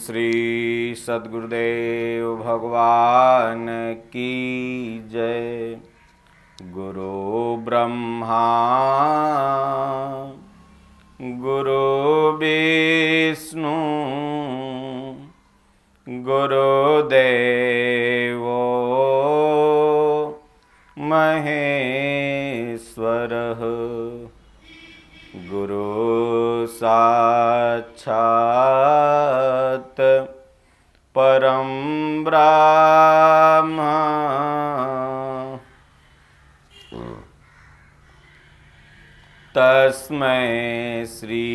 श्री सद्गुरुदेव भगवान की जय। गुरु ब्रह्मा गुरु विष्णु गुरुदेव महेश्वरः। गुरु साक्षात् परं ब्रह्म। तस्मै श्री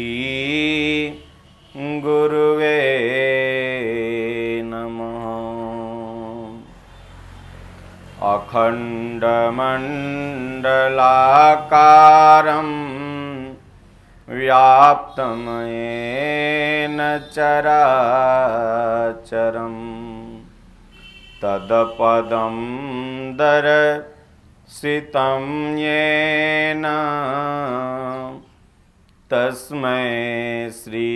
गुरुवे नमः। अखण्डमण्डलाकारं व्याप्तं येन चराचरं तत्पदं दर्शितं येन तस्मै श्री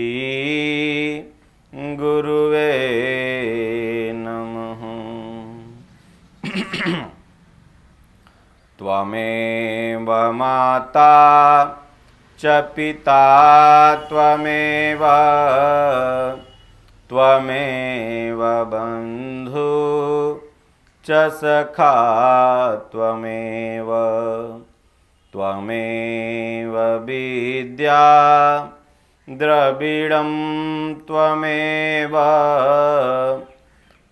गुरुवे नमः। त्वमेव माता च पिता त्वमेव त्वमेव बन्धु च सखा त्वमेव त्वमेव विद्या द्रविणं त्वमेव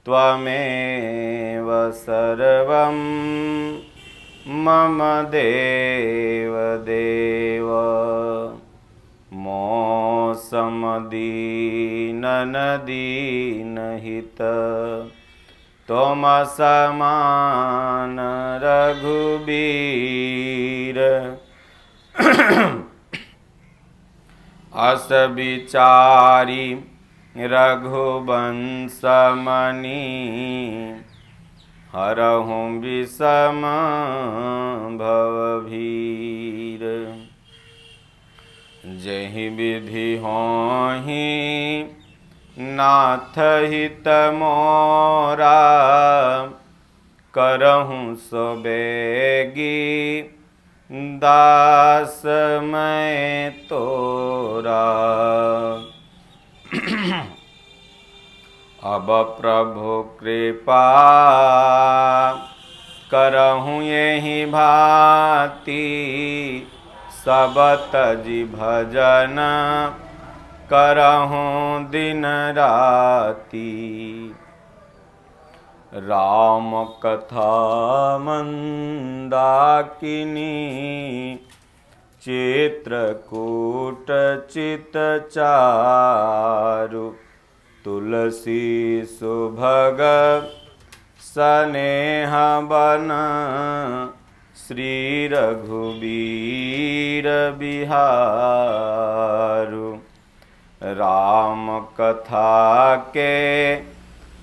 त्वमेव सर्वं मम देव देव। मोसमदीननदीनहित त्वमसमान रघुबीर। अस विचारी रघुवंशमणि हरहुँ विषम भवभीर। जहि विधि होहि नाथ हित मोरा करहुँ सो बेगी दास मैं तोरा। अब प्रभु कृपा करहुँ यही भांति सब तजि भजन करहुँ दिन राति। राम कथा मंदाकिनी चित्रकूट चितचारु। तुलसी सुभग सनेह बन श्री रघुबीर बिहारु। राम कथा के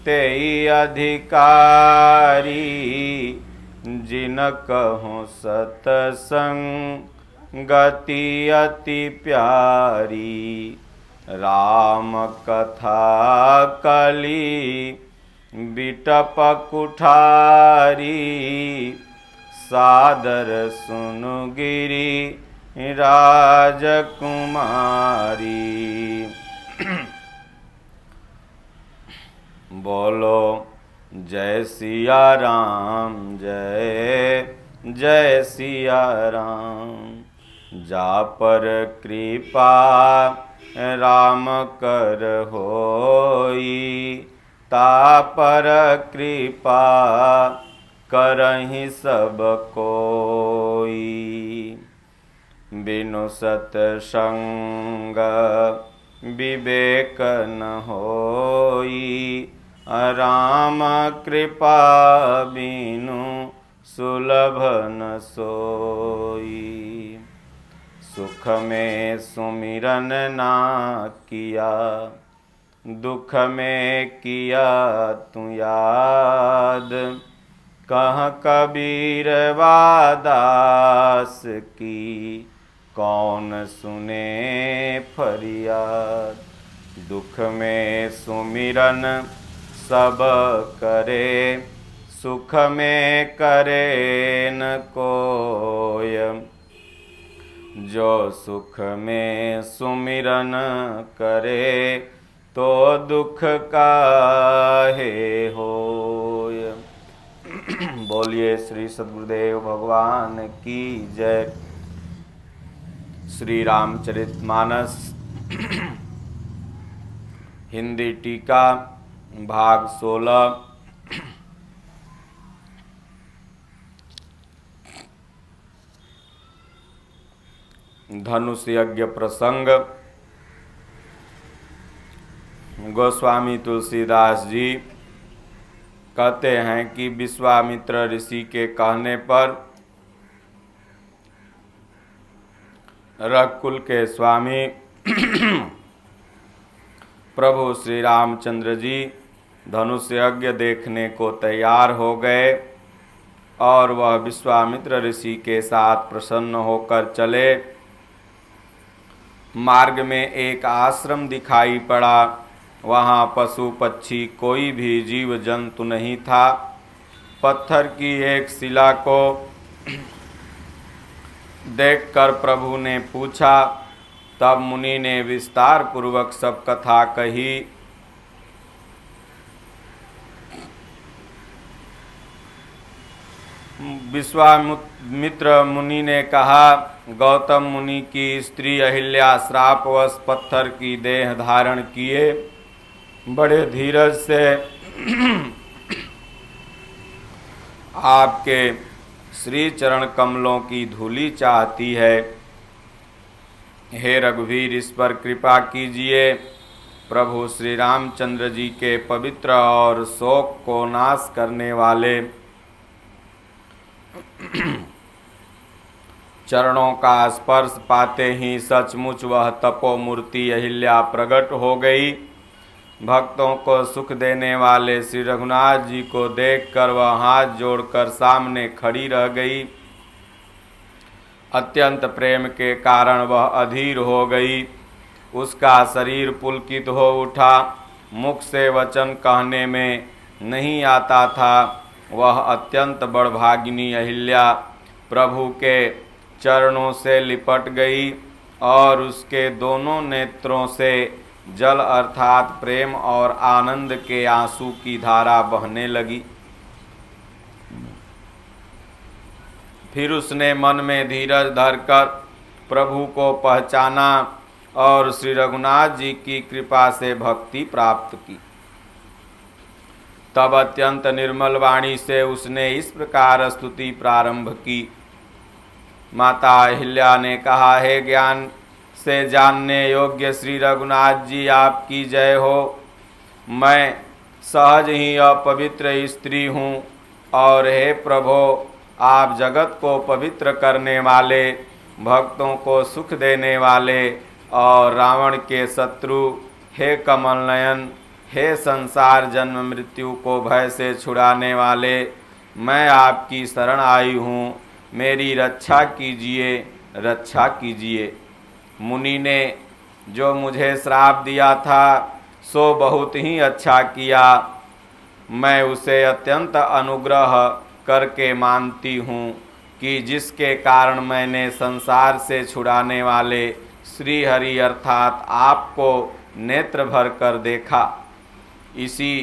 तेई अधिकारी जिन कहूँ सतसंगति अति प्यारी। राम कथा कली बिटप कुठारी सादर सुनु गिरी राजकुमारी। बोलो जय सिया राम जय जय सिया राम। जा पर कृपा राम कर होई ता पर कृपा करहि सब कोई। बिनु सतसंग विवेक न होई राम कृपा बिनु सुलभ न सोई। सुख में सुमिरन ना किया दुख में किया तू याद। कह कबीर वादास की कौन सुने फरियाद। दुख में सुमिरन सब करे, सुख में करे न कोय। जो सुख में सुमिरन करे, तो दुख काहे होय। बोलिए श्री सद्गुरुदेव भगवान की जय। श्री रामचरितमानस हिंदी टीका भाग 16। धनुष यज्ञ प्रसंग। गोस्वामी तुलसीदास जी कहते हैं कि विश्वामित्र ऋषि के कहने पर रघुकुल के स्वामी प्रभु श्री रामचंद्र जी धनुष यज्ञ देखने को तैयार हो गए और वह विश्वामित्र ऋषि के साथ प्रसन्न होकर चले। मार्ग में एक आश्रम दिखाई पड़ा। वहाँ पशु पक्षी कोई भी जीव जंतु नहीं था। पत्थर की एक शिला को देखकर प्रभु ने पूछा। तब मुनि ने विस्तार पूर्वक सब कथा कही। विश्वामित्र मुनि ने कहा, गौतम मुनि की स्त्री अहिल्या श्रापवश पत्थर की देह धारण किए बड़े धीरज से आपके श्री चरण कमलों की धूलि चाहती है। हे रघुवीर, इस पर कृपा कीजिए। प्रभु श्री रामचंद्र जी के पवित्र और शोक को नाश करने वाले चरणों का स्पर्श पाते ही सचमुच वह तपोमूर्ति अहिल्या प्रकट हो गई। भक्तों को सुख देने वाले श्री रघुनाथ जी को देखकर वह हाथ जोड़कर सामने खड़ी रह गई। अत्यंत प्रेम के कारण वह अधीर हो गई। उसका शरीर पुलकित हो उठा। मुख से वचन कहने में नहीं आता था। वह अत्यंत बड़भागिनी अहिल्या प्रभु के चरणों से लिपट गई और उसके दोनों नेत्रों से जल अर्थात प्रेम और आनंद के आंसू की धारा बहने लगी। फिर उसने मन में धीरज धरकर प्रभु को पहचाना और श्री रघुनाथ जी की कृपा से भक्ति प्राप्त की। तब अत्यंत निर्मल वाणी से उसने इस प्रकार स्तुति प्रारंभ की। माता अहिल्या ने कहा, हे ज्ञान से जानने योग्य श्री रघुनाथ जी, आपकी जय हो। मैं सहज ही अपवित्र स्त्री हूँ और हे प्रभो, आप जगत को पवित्र करने वाले, भक्तों को सुख देने वाले और रावण के शत्रु, हे कमल नयन, हे संसार जन्म मृत्यु को भय से छुड़ाने वाले, मैं आपकी शरण आई हूँ। मेरी रक्षा कीजिए, रक्षा कीजिए। मुनि ने जो मुझे श्राप दिया था सो बहुत ही अच्छा किया। मैं उसे अत्यंत अनुग्रह करके मानती हूँ कि जिसके कारण मैंने संसार से छुड़ाने वाले श्री हरि अर्थात आपको नेत्र भर कर देखा। इसी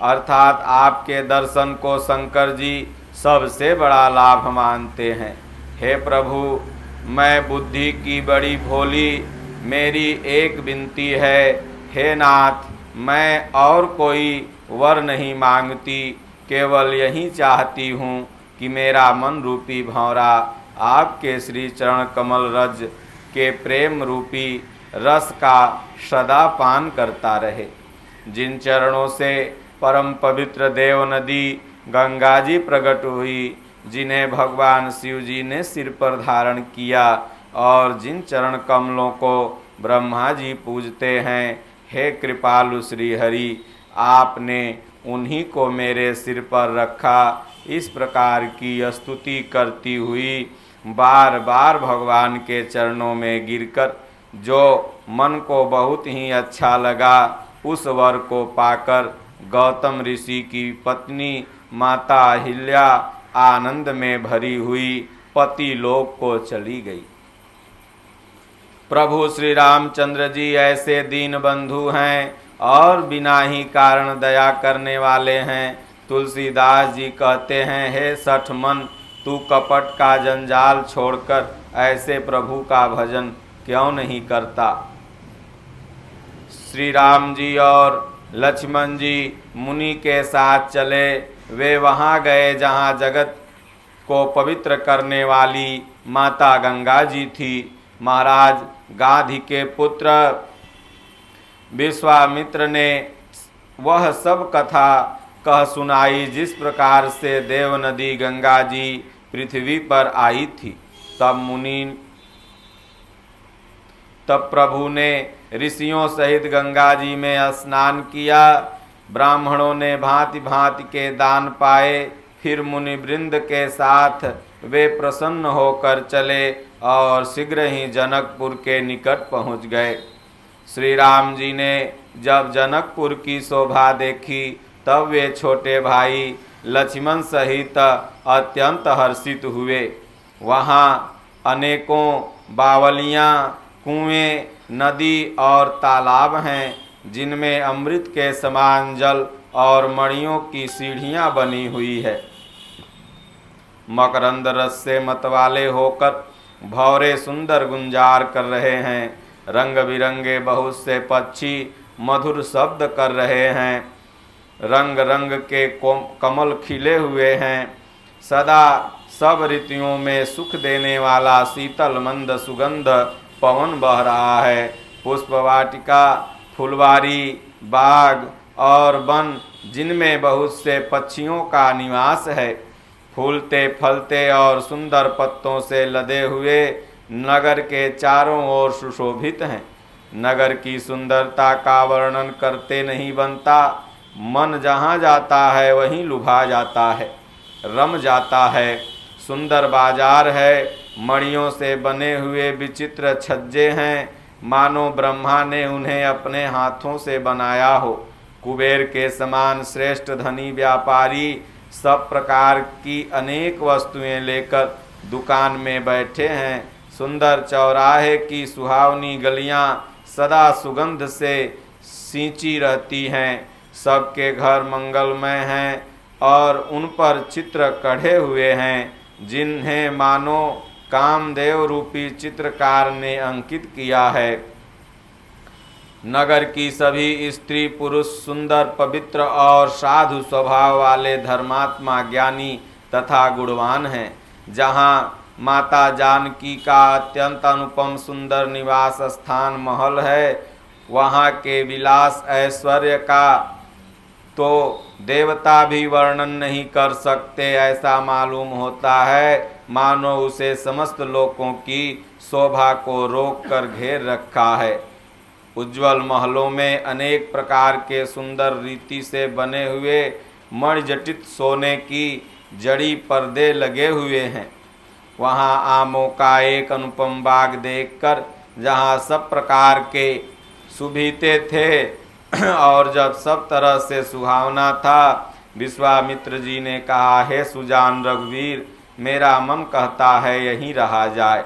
अर्थात आपके दर्शन को शंकर जी सबसे बड़ा लाभ मानते हैं। हे प्रभु, मैं बुद्धि की बड़ी भोली, मेरी एक विनती है। हे नाथ, मैं और कोई वर नहीं मांगती, केवल यही चाहती हूँ कि मेरा मन रूपी भंवरा आपके श्री चरण कमल रज के प्रेम रूपी रस का सदा पान करता रहे। जिन चरणों से परम पवित्र देव नदी गंगा जी प्रकट हुई, जिन्हें भगवान शिव जी ने सिर पर धारण किया और जिन चरण कमलों को ब्रह्मा जी पूजते हैं, हे कृपालु श्री हरि, आपने उन्हीं को मेरे सिर पर रखा। इस प्रकार की स्तुति करती हुई बार बार भगवान के चरणों में गिरकर जो मन को बहुत ही अच्छा लगा। उस वर को पाकर गौतम ऋषि की पत्नी माता अहिल्या आनंद में भरी हुई पति लोक को चली गई। प्रभु श्री रामचंद्र जी ऐसे दीन बंधु हैं और बिना ही कारण दया करने वाले हैं। तुलसीदास जी कहते हैं, हे सठ मन, तू कपट का जंजाल छोड़कर ऐसे प्रभु का भजन क्यों नहीं करता। श्री राम जी और लक्ष्मण जी मुनि के साथ चले। वे वहाँ गए जहाँ जगत को पवित्र करने वाली माता गंगा जी थी। महाराज गाधी के पुत्र विश्वामित्र ने वह सब कथा कह सुनाई जिस प्रकार से देव नदी गंगा जी पृथ्वी पर आई थी। तब प्रभु ने ऋषियों सहित गंगा जी में स्नान किया। ब्राह्मणों ने भांति भांति के दान पाए। फिर मुनि वृंद के साथ वे प्रसन्न होकर चले और शीघ्र ही जनकपुर के निकट पहुँच गए। श्री राम जी ने जब जनकपुर की शोभा देखी तब वे छोटे भाई लक्ष्मण सहित अत्यंत हर्षित हुए। वहाँ अनेकों बावलियाँ, कुएं, नदी और तालाब हैं जिनमें अमृत के समान जल और मणियों की सीढ़ियाँ बनी हुई है। मकरंद रस से मतवाले होकर भौरे सुंदर गुंजार कर रहे हैं। रंग बिरंगे बहुत से पक्षी मधुर शब्द कर रहे हैं। रंग रंग के कमल खिले हुए हैं। सदा सब ऋतुओं में सुख देने वाला शीतल मंद सुगंध पवन बह रहा है। पुष्पवाटिका, फुलवारी, बाग और वन जिनमें बहुत से पक्षियों का निवास है। फूलते फलते और सुंदर पत्तों से लदे हुए नगर के चारों ओर सुशोभित हैं। नगर की सुंदरता का वर्णन करते नहीं बनता। मन जहाँ जाता है वहीं लुभा जाता है, रम जाता है। सुंदर बाजार है। मणियों से बने हुए विचित्र छज्जे हैं, मानो ब्रह्मा ने उन्हें अपने हाथों से बनाया हो। कुबेर के समान श्रेष्ठ धनी व्यापारी सब प्रकार की अनेक वस्तुएं लेकर दुकान में बैठे हैं। सुंदर चौराहे की सुहावनी गलियां सदा सुगंध से सींची रहती हैं। सबके घर मंगलमय हैं और उन पर चित्र कढ़े हुए हैं जिन्हें मानो कामदेव रूपी चित्रकार ने अंकित किया है। नगर की सभी स्त्री पुरुष सुंदर, पवित्र और साधु स्वभाव वाले धर्मात्मा, ज्ञानी तथा गुणवान हैं। जहाँ माता जानकी का अत्यंत अनुपम सुंदर निवास स्थान महल है, वहाँ के विलास ऐश्वर्य का तो देवता भी वर्णन नहीं कर सकते। ऐसा मालूम होता है मानो उसे समस्त लोकों की शोभा को रोक कर घेर रखा है। उज्ज्वल महलों में अनेक प्रकार के सुंदर रीति से बने हुए मणिजटित सोने की जड़ी पर्दे लगे हुए हैं। वहाँ आमों का एक अनुपम बाग देखकर जहाँ सब प्रकार के सुभीते थे और जब सब तरह से सुहावना था, विश्वामित्र जी ने कहा, हे सुजान रघुवीर, मेरा मन कहता है यहीं रहा जाए।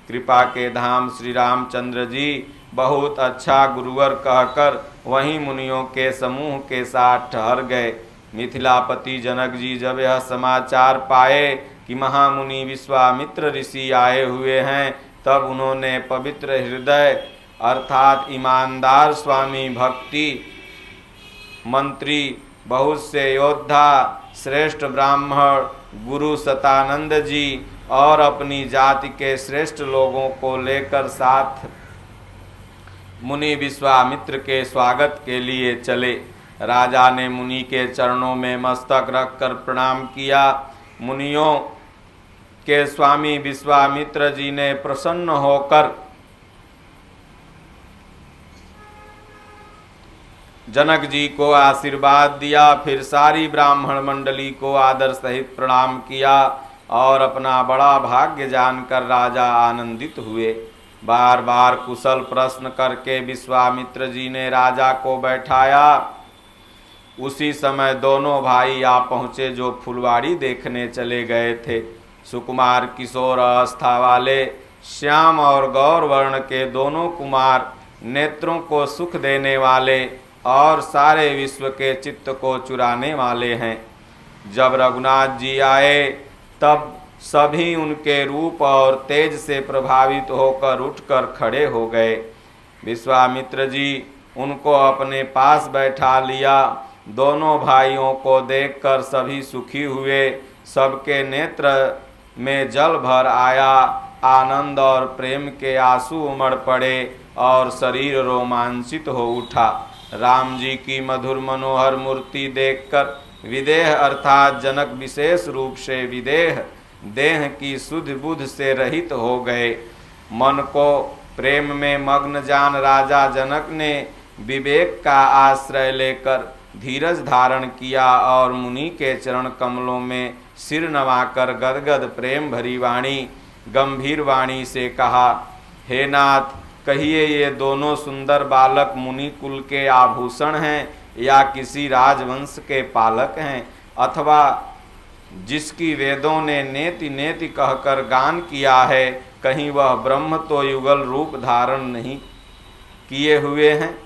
कृपा के धाम श्री रामचंद्र जी बहुत अच्छा गुरुवर कहकर वहीं मुनियों के समूह के साथ ठहर गए। मिथिलापति जनक जी जब यह समाचार पाए कि महामुनि विश्वामित्र ऋषि आए हुए हैं, तब उन्होंने पवित्र हृदय अर्थात ईमानदार स्वामी, भक्ति मंत्री, बहुत से योद्धा, श्रेष्ठ ब्राह्मण, गुरु सतानंद जी और अपनी जाति के श्रेष्ठ लोगों को लेकर साथ मुनि विश्वामित्र के स्वागत के लिए चले। राजा ने मुनि के चरणों में मस्तक रखकर प्रणाम किया। मुनियों के स्वामी विश्वामित्र जी ने प्रसन्न होकर जनक जी को आशीर्वाद दिया। फिर सारी ब्राह्मण मंडली को आदर सहित प्रणाम किया और अपना बड़ा भाग्य जानकर राजा आनंदित हुए। बार बार कुशल प्रश्न करके विश्वामित्र जी ने राजा को बैठाया। उसी समय दोनों भाई आ पहुँचे जो फुलवाड़ी देखने चले गए थे। सुकुमार किशोर अवस्था वाले श्याम और गौर वर्ण के दोनों कुमार, नेत्रों को सुख देने वाले और सारे विश्व के चित्त को चुराने वाले हैं। जब रघुनाथ जी आए तब सभी उनके रूप और तेज से प्रभावित होकर उठकर खड़े हो गए। विश्वामित्र जी उनको अपने पास बैठा लिया। दोनों भाइयों को देखकर सभी सुखी हुए। सबके नेत्र में जल भर आया। आनंद और प्रेम के आंसू उमड़ पड़े और शरीर रोमांचित हो उठा। राम जी की मधुर मनोहर मूर्ति देखकर विदेह अर्थात जनक विशेष रूप से विदेह देह की सुध बुध से रहित हो गए। मन को प्रेम में मग्न जान राजा जनक ने विवेक का आश्रय लेकर धीरज धारण किया और मुनि के चरण कमलों में सिर नवाकर गदगद प्रेम भरी वाणी गंभीर वाणी से कहा, हे नाथ, कहिए ये दोनों सुंदर बालक मुनि कुल के आभूषण हैं या किसी राजवंश के पालक हैं, अथवा जिसकी वेदों ने नेति नेति कहकर गान किया है, कहीं वह ब्रह्म तो युगल रूप धारण नहीं किए हुए हैं।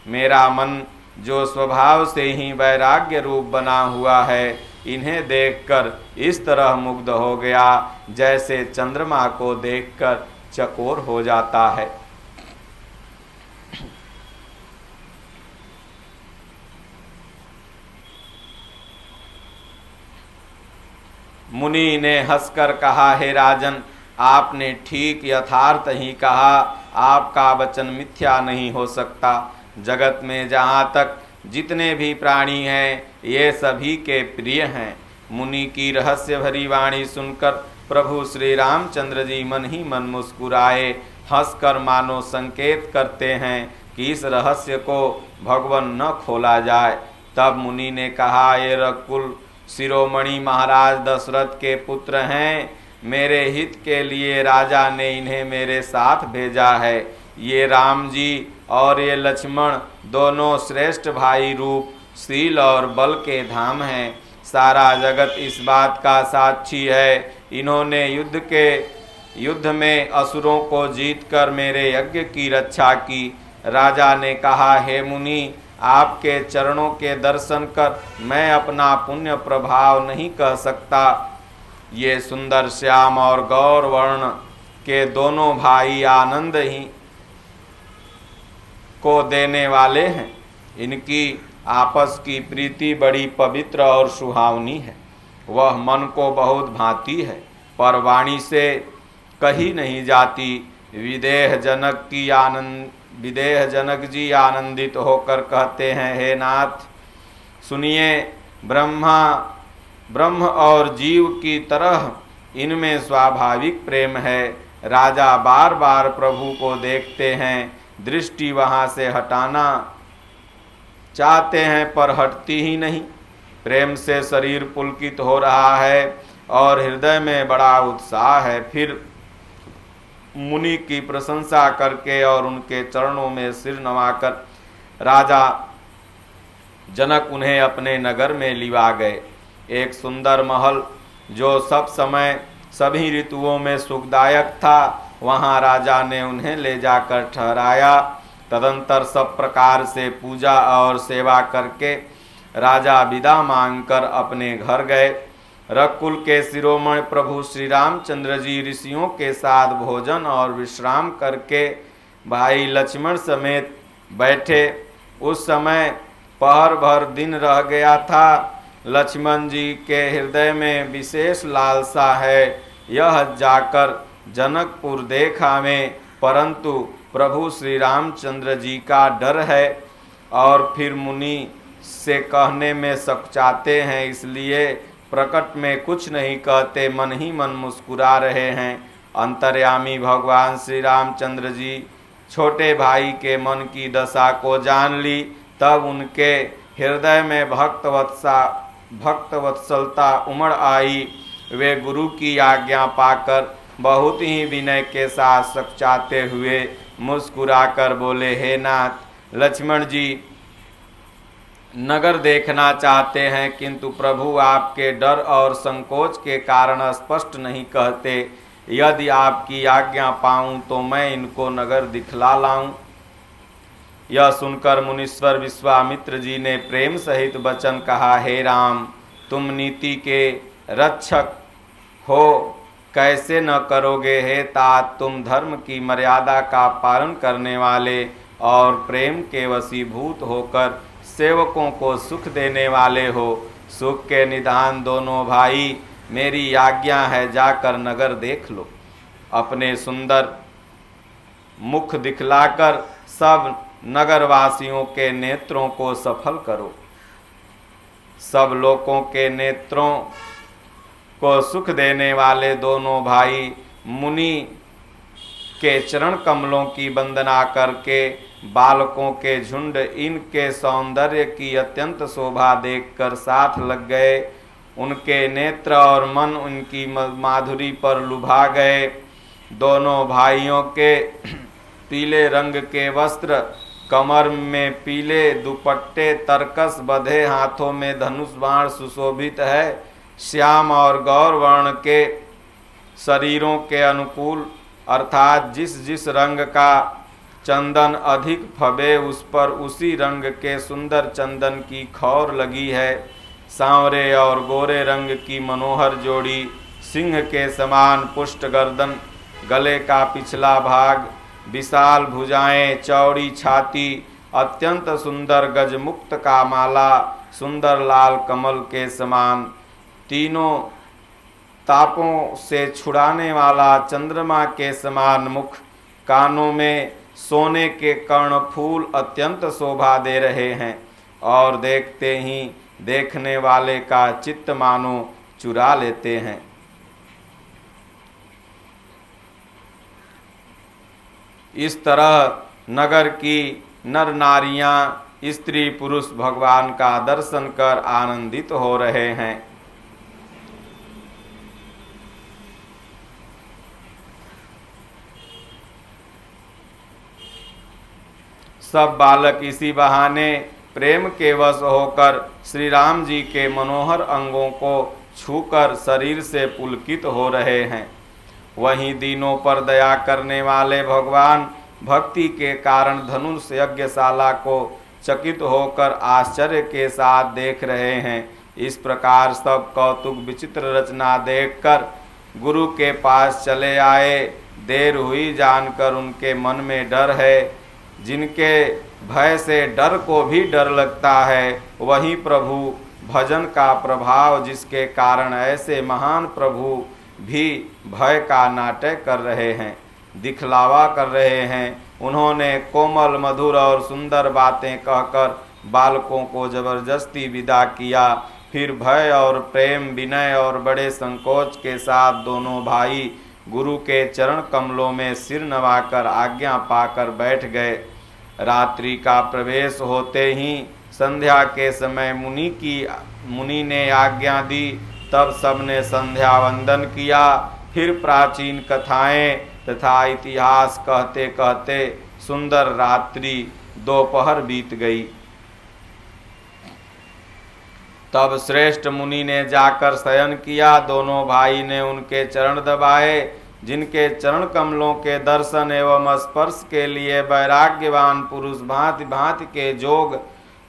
मेरा मन जो स्वभाव से ही वैराग्य रूप बना हुआ है, इन्हें देखकर इस तरह मुग्ध हो गया जैसे चंद्रमा को देखकर चकोर हो जाता है। मुनि ने हंसकर कहा, हे राजन, आपने ठीक यथार्थ ही कहा। आपका वचन मिथ्या नहीं हो सकता। जगत में जहाँ तक जितने भी प्राणी हैं, ये सभी के प्रिय हैं। मुनि की रहस्य भरी वाणी सुनकर प्रभु श्री रामचंद्र जी मन ही मन मुस्कुराए। हंसकर मानो संकेत करते हैं कि इस रहस्य को भगवान न खोला जाए। तब मुनि ने कहा, ये रकुल शिरोमणि महाराज दशरथ के पुत्र हैं। मेरे हित के लिए राजा ने इन्हें मेरे साथ भेजा है। ये राम जी और ये लक्ष्मण दोनों श्रेष्ठ भाई रूप, शील और बल के धाम हैं। सारा जगत इस बात का साक्षी है। इन्होंने युद्ध में असुरों को जीतकर मेरे यज्ञ की रक्षा की। राजा ने कहा, हे मुनि, आपके चरणों के दर्शन कर मैं अपना पुण्य प्रभाव नहीं कह सकता। ये सुंदर श्याम और गौर वर्ण के दोनों भाई आनंद ही को देने वाले हैं। इनकी आपस की प्रीति बड़ी पवित्र और सुहावनी है। वह मन को बहुत भाती है, पर वाणी से कही नहीं जाती। विदेह जनक जी आनंदित होकर कहते हैं, हे नाथ, सुनिए, ब्रह्म और जीव की तरह इनमें स्वाभाविक प्रेम है। राजा बार बार प्रभु को देखते हैं, दृष्टि वहाँ से हटाना चाहते हैं पर हटती ही नहीं। प्रेम से शरीर पुलकित हो रहा है और हृदय में बड़ा उत्साह है। फिर मुनि की प्रशंसा करके और उनके चरणों में सिर नवाकर राजा जनक उन्हें अपने नगर में लिवा गए। एक सुंदर महल जो सब समय सभी ऋतुओं में सुखदायक था, वहाँ राजा ने उन्हें ले जाकर ठहराया। तदंतर सब प्रकार से पूजा और सेवा करके राजा विदा मांगकर अपने घर गए। रकुल के शिरोमणि प्रभु श्री रामचंद्र जी ऋषियों के साथ भोजन और विश्राम करके भाई लक्ष्मण समेत बैठे। उस समय पहर भर दिन रह गया था। लक्ष्मण जी के हृदय में विशेष लालसा है, यह जाकर जनकपुर देख आवें, परंतु प्रभु श्री रामचंद्र जी का डर है और फिर मुनि से कहने में सकचाते हैं, इसलिए प्रकट में कुछ नहीं कहते, मन ही मन मुस्कुरा रहे हैं। अंतर्यामी भगवान श्री रामचंद्र जी छोटे भाई के मन की दशा को जान ली। तब उनके हृदय में भक्तवत्सलता उमड़ आई। वे गुरु की आज्ञा पाकर बहुत ही विनय के साथ सकचाते हुए मुस्कुराकर बोले, हे नाथ, लक्ष्मण जी नगर देखना चाहते हैं, किंतु प्रभु आपके डर और संकोच के कारण स्पष्ट नहीं कहते। यदि आपकी आज्ञा पाऊं तो मैं इनको नगर दिखला लाऊं। यह सुनकर मुनीश्वर विश्वामित्र जी ने प्रेम सहित वचन कहा, हे राम, तुम नीति के रक्षक हो, कैसे न करोगे। हे तात, तुम धर्म की मर्यादा का पालन करने वाले और प्रेम के वशीभूत होकर सेवकों को सुख देने वाले हो। सुख के निधान दोनों भाई, मेरी आज्ञा है, जाकर नगर देख लो। अपने सुंदर मुख दिखलाकर सब नगरवासियों के नेत्रों को सफल करो। सब लोगों के नेत्रों को सुख देने वाले दोनों भाई मुनि के चरण कमलों की वंदना करके बालकों के झुंड इनके सौंदर्य की अत्यंत शोभा देखकर साथ लग गए। उनके नेत्र और मन उनकी माधुरी पर लुभा गए। दोनों भाइयों के पीले रंग के वस्त्र, कमर में पीले दुपट्टे तरकस बंधे, हाथों में धनुष बाण सुशोभित है। श्याम और गौर वर्ण के शरीरों के अनुकूल, अर्थात जिस जिस रंग का चंदन अधिक फबे उस पर उसी रंग के सुंदर चंदन की खौर लगी है। सांवरे और गोरे रंग की मनोहर जोड़ी, सिंह के समान पुष्ट गर्दन, गले का पिछला भाग, विशाल भुजाएं, चौड़ी छाती, अत्यंत सुंदर गजमुक्त का माला, सुंदर लाल कमल के समान, तीनों तापों से छुड़ाने वाला चंद्रमा के समान मुख, कानों में सोने के कर्णफूल अत्यंत शोभा दे रहे हैं और देखते ही देखने वाले का चित्त मानो चुरा लेते हैं। इस तरह नगर की नर नारियां, स्त्री पुरुष भगवान का दर्शन कर आनंदित हो रहे हैं। सब बालक इसी बहाने प्रेम के वश होकर श्री राम जी के मनोहर अंगों को छूकर शरीर से पुलकित हो रहे हैं। वहीं दीनों पर दया करने वाले भगवान भक्ति के कारण धनुष यज्ञशाला को चकित होकर आश्चर्य के साथ देख रहे हैं। इस प्रकार सब कौतुक विचित्र रचना देखकर गुरु के पास चले आए। देर हुई जानकर उनके मन में डर है। जिनके भय से डर को भी डर लगता है, वही प्रभु भजन का प्रभाव जिसके कारण ऐसे महान प्रभु भी भय का नाटक कर रहे हैं, दिखलावा कर रहे हैं। उन्होंने कोमल मधुर और सुंदर बातें कहकर बालकों को जबरदस्ती विदा किया। फिर भय और प्रेम, विनय और बड़े संकोच के साथ दोनों भाई गुरु के चरण कमलों में सिर नवाकर आज्ञा पाकर बैठ गए। रात्रि का प्रवेश होते ही संध्या के समय मुनि ने आज्ञा दी। तब सबने संध्या वंदन किया। फिर प्राचीन कथाएं तथा इतिहास कहते कहते सुंदर रात्रि दोपहर बीत गई। तब श्रेष्ठ मुनि ने जाकर शयन किया। दोनों भाई ने उनके चरण दबाए। जिनके चरण कमलों के दर्शन एवं स्पर्श के लिए वैराग्यवान पुरुष भांति भांति के जोग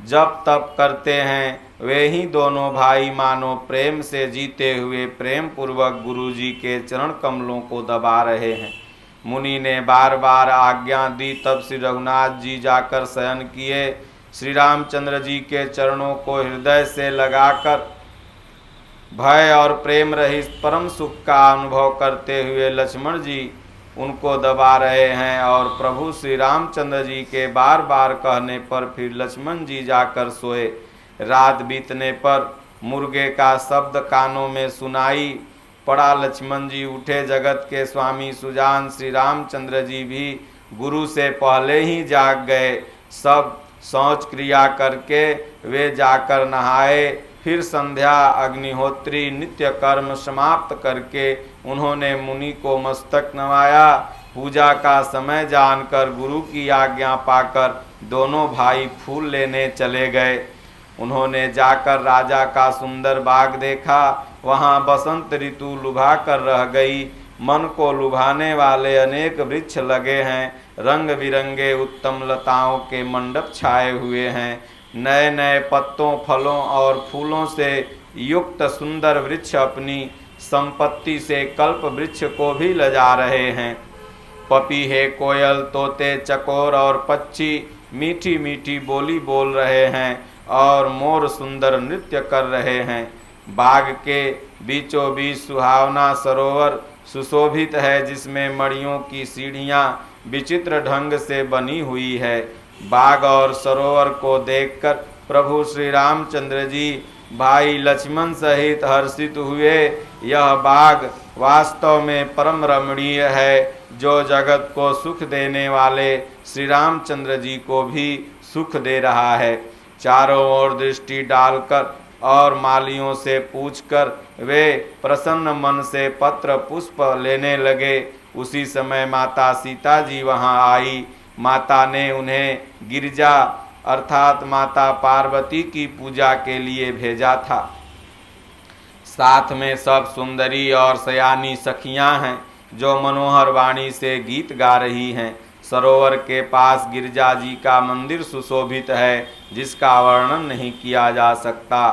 जप तप करते हैं, वे ही दोनों भाई मानो प्रेम से जीते हुए प्रेम पूर्वक गुरु जी के चरण कमलों को दबा रहे हैं। मुनि ने बार बार आज्ञा दी। तब श्री रघुनाथ जी जाकर शयन किए। श्री रामचंद्र जी के चरणों को हृदय से लगाकर भय और प्रेम रहित परम सुख का अनुभव करते हुए लक्ष्मण जी उनको दबा रहे हैं। और प्रभु श्री रामचंद्र जी के बार बार कहने पर फिर लक्ष्मण जी जाकर सोए। रात बीतने पर मुर्गे का शब्द कानों में सुनाई पड़ा। लक्ष्मण जी उठे। जगत के स्वामी सुजान श्री रामचंद्र जी भी गुरु से पहले ही जाग गए। सब शौच क्रिया करके वे जाकर नहाए। फिर संध्या अग्निहोत्री नित्य कर्म समाप्त करके उन्होंने मुनि को मस्तक नवाया। पूजा का समय जानकर गुरु की आज्ञा पाकर दोनों भाई फूल लेने चले गए। उन्होंने जाकर राजा का सुंदर बाग देखा। वहाँ बसंत ऋतु लुभा कर रह गई। मन को लुभाने वाले अनेक वृक्ष लगे हैं। रंग बिरंगे उत्तम लताओं के मंडप छाए हुए हैं। नए नए पत्तों, फलों और फूलों से युक्त सुंदर वृक्ष अपनी संपत्ति से कल्प वृक्ष को भी लजा रहे हैं। पपीहे, कोयल, तोते, चकोर और पक्षी मीठी मीठी बोली बोल रहे हैं और मोर सुंदर नृत्य कर रहे हैं। बाग के बीचों बीच सुहावना सरोवर सुशोभित है, जिसमें मणियों की सीढ़ियां विचित्र ढंग से बनी हुई है। बाग और सरोवर को देखकर प्रभु श्री रामचंद्र जी भाई लक्ष्मण सहित हर्षित हुए। यह बाग वास्तव में परम रमणीय है, जो जगत को सुख देने वाले श्री रामचंद्र जी को भी सुख दे रहा है। चारों ओर दृष्टि डालकर और मालियों से पूछकर वे प्रसन्न मन से पत्र पुष्प लेने लगे। उसी समय माता सीता जी वहां आई। माता ने उन्हें गिरिजा अर्थात माता पार्वती की पूजा के लिए भेजा था। साथ में सब सुंदरी और सयानी सखियां हैं, जो मनोहर वाणी से गीत गा रही हैं। सरोवर के पास गिरिजा जी का मंदिर सुशोभित है, जिसका वर्णन नहीं किया जा सकता।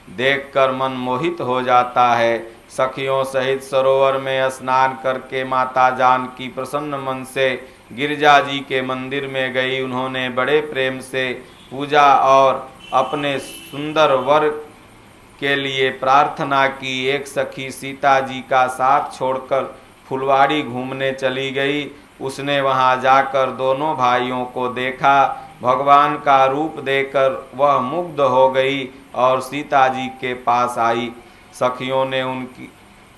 देखकर मन मोहित हो जाता है। सखियों सहित सरोवर में स्नान करके माता जानकी प्रसन्न मन से गिरिजा जी के मंदिर में गई। उन्होंने बड़े प्रेम से पूजा और अपने सुंदर वर के लिए प्रार्थना की। एक सखी सीता जी का साथ छोड़कर फुलवाड़ी घूमने चली गई। उसने वहां जाकर दोनों भाइयों को देखा। भगवान का रूप देखकर वह मुग्ध हो गई और सीता जी के पास आई। सखियों ने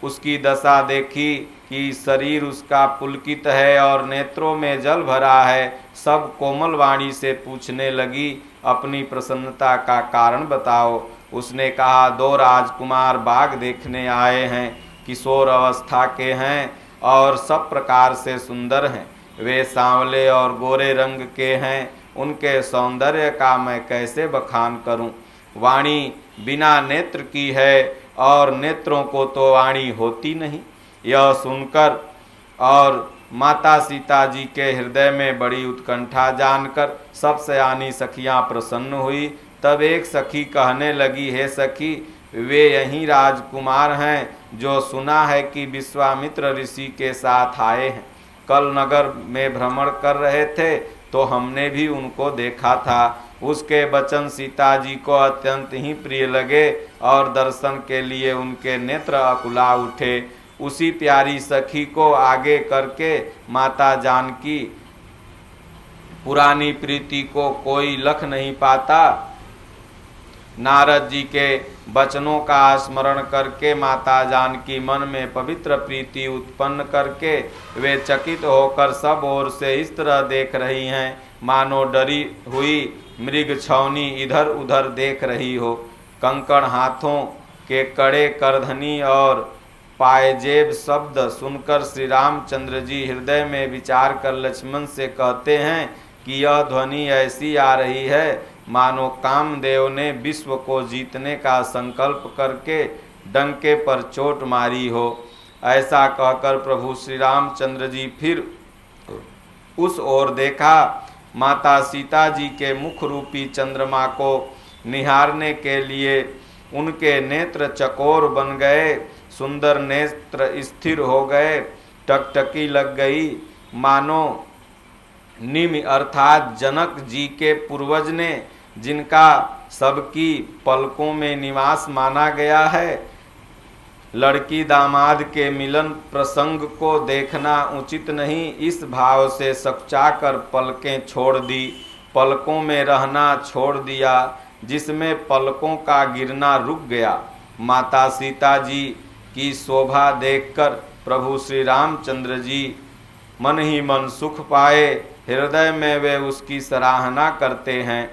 उसकी दशा देखी कि शरीर उसका पुलकित है और नेत्रों में जल भरा है। सब कोमल वाणी से पूछने लगी, अपनी प्रसन्नता का कारण बताओ। उसने कहा, दो राजकुमार बाग देखने आए हैं। किशोर अवस्था के हैं और सब प्रकार से सुंदर हैं। वे सांवले और गोरे रंग के हैं। उनके सौंदर्य का मैं कैसे बखान करूं। वाणी बिना नेत्र की है और नेत्रों को तो वाणी होती नहीं। यह सुनकर और माता सीता जी के हृदय में बड़ी उत्कंठा जानकर सब सयानी सखियां प्रसन्न हुई। तब एक सखी कहने लगी, हे सखी, वे यही राजकुमार हैं जो सुना है कि विश्वामित्र ऋषि के साथ आए हैं। कल नगर में भ्रमण कर रहे थे तो हमने भी उनको देखा था। उसके वचन सीता जी को अत्यंत ही प्रिय लगे और दर्शन के लिए उनके नेत्र अकुला उठे। उसी प्यारी सखी को आगे करके माता जानकी पुरानी प्रीति को कोई लख नहीं पाता। नारद जी के वचनों का स्मरण करके माता जानकी मन में पवित्र प्रीति उत्पन्न करके वे चकित होकर सब ओर से इस तरह देख रही हैं, मानो डरी हुई मृग छौनी इधर उधर देख रही हो। कंकण हाथों के कड़े करधनी और पायजेब शब्द सुनकर श्री रामचंद्र जी हृदय में विचार कर लक्ष्मण से कहते हैं कि यह ध्वनि ऐसी आ रही है मानो कामदेव ने विश्व को जीतने का संकल्प करके डंके पर चोट मारी हो। ऐसा कहकर प्रभु श्री रामचंद्र जी फिर उस ओर देखा। माता सीता जी के मुख रूपी चंद्रमा को निहारने के लिए उनके नेत्र चकोर बन गए, सुंदर नेत्र स्थिर हो गए, टकटकी लग गई, मानो निमि अर्थात जनक जी के पूर्वज ने, जिनका सबकी पलकों में निवास माना गया है, लड़की दामाद के मिलन प्रसंग को देखना उचित नहीं, इस भाव से सकचाकर पलकें छोड़ दी, पलकों में रहना छोड़ दिया, जिसमें पलकों का गिरना रुक गया। माता सीता जी की शोभा देखकर प्रभु श्री रामचंद्र जी मन ही मन सुख पाए। हृदय में वे उसकी सराहना करते हैं।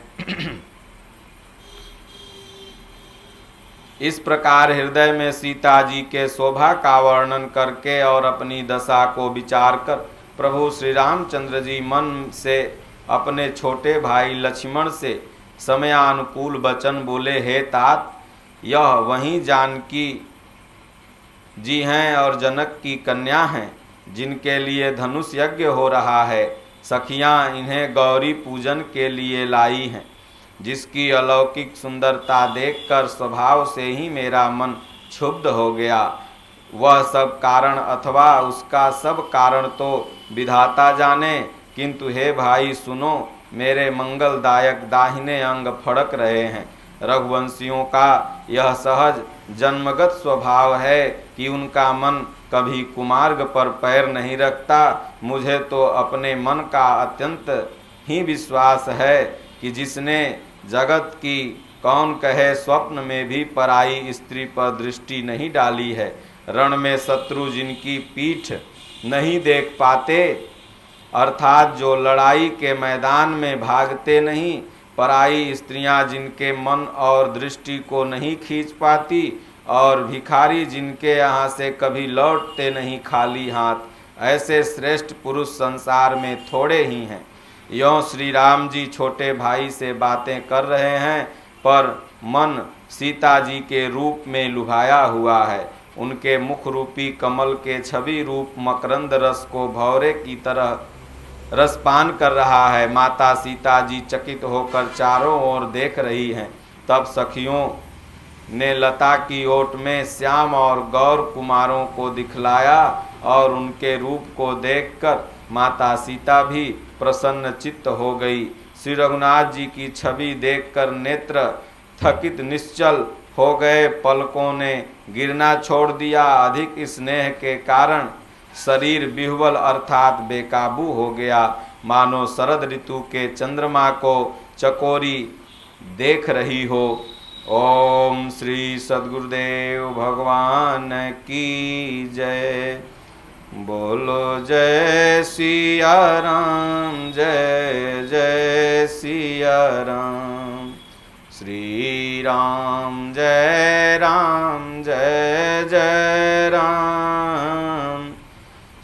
इस प्रकार हृदय में सीता जी के शोभा का वर्णन करके और अपनी दशा को विचार कर प्रभु श्री रामचंद्र जी मन से अपने छोटे भाई लक्ष्मण से समयानुकूल वचन बोले, हे तात, यह वही जानकी जी हैं और जनक की कन्या हैं जिनके लिए धनुष यज्ञ हो रहा है। सखियां इन्हें गौरी पूजन के लिए लाई हैं, जिसकी अलौकिक सुंदरता देखकर स्वभाव से ही मेरा मन क्षुब्ध हो गया। वह सब कारण अथवा उसका सब कारण तो विधाता जाने, किंतु हे भाई सुनो, मेरे मंगलदायक दाहिने अंग फड़क रहे हैं। रघुवंशियों का यह सहज जन्मगत स्वभाव है कि उनका मन कभी कुमार्ग पर पैर नहीं रखता। मुझे तो अपने मन का अत्यंत ही विश्वास है कि जिसने जगत की कौन कहे स्वप्न में भी पराई स्त्री पर दृष्टि नहीं डाली है, रण में शत्रु जिनकी पीठ नहीं देख पाते, अर्थात जो लड़ाई के मैदान में भागते नहीं, पराई स्त्रियां जिनके मन और दृष्टि को नहीं खींच पाती, और भिखारी जिनके यहाँ से कभी लौटते नहीं खाली हाथ, ऐसे श्रेष्ठ पुरुष संसार में थोड़े ही हैं। यों श्री राम जी छोटे भाई से बातें कर रहे हैं, पर मन सीता जी के रूप में लुभाया हुआ है। उनके मुख रूपी कमल के छवि रूप मकरंद रस को भौरे की तरह रसपान कर रहा है। माता सीता जी चकित होकर चारों ओर देख रही हैं। तब सखियों ने लता की ओट में श्याम और गौर कुमारों को दिखलाया, और उनके रूप को देखकर माता सीता भी प्रसन्न चित्त हो गई। श्री रघुनाथ जी की छवि देखकर नेत्र थकित निश्चल हो गए, पलकों ने गिरना छोड़ दिया। अधिक स्नेह के कारण शरीर विह्वल अर्थात बेकाबू हो गया, मानो शरद ऋतु के चंद्रमा को चकोरी देख रही हो। ओम श्री सद्गुरुदेव भगवान की जय। बोलो जय सिया राम, जय जय सिया राम। श्री राम जय राम, जय जय राम।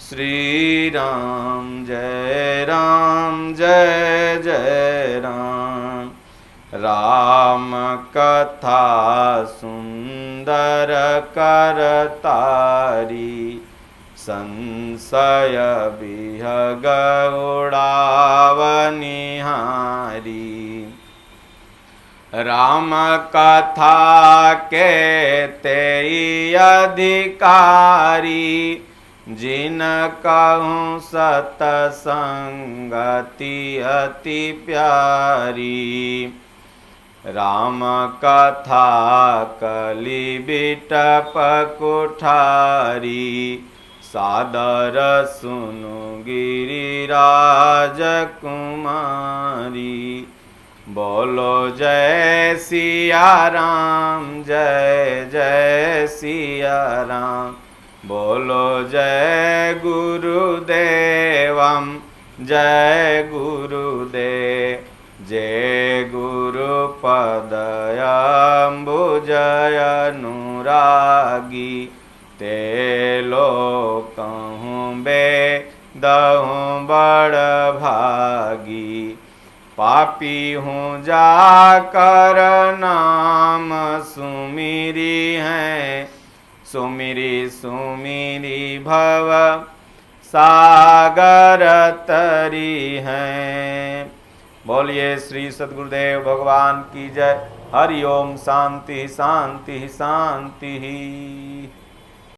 श्री राम जय राम, जय जय राम। राम कथा सुंदर करतारी, संशय विहग उड़ावनिहारी। राम कथा के ते अधिकारी, जिन कहूँ सतसंगति अति प्यारी। राम कथा कलि बिटप कुठारी, सादर सुनु गिरिराज कुमारी। बोलो जय सिया राम, जय जय सिया राम। बोलो जय गुरुदेवम, जय गुरुदेव। जय गुरुपदयम्बुजय अनुरागी, ते लोकहूँ बेदहूँ बड़ भागी। पापी हूँ जाकर नाम सुमिरी हैं, सुमिरी सुमिरी भव सागर तरी हैं। बोलिए श्री सद्गुरुदेव भगवान की जय। हरि ओम। शांति शांति शांति।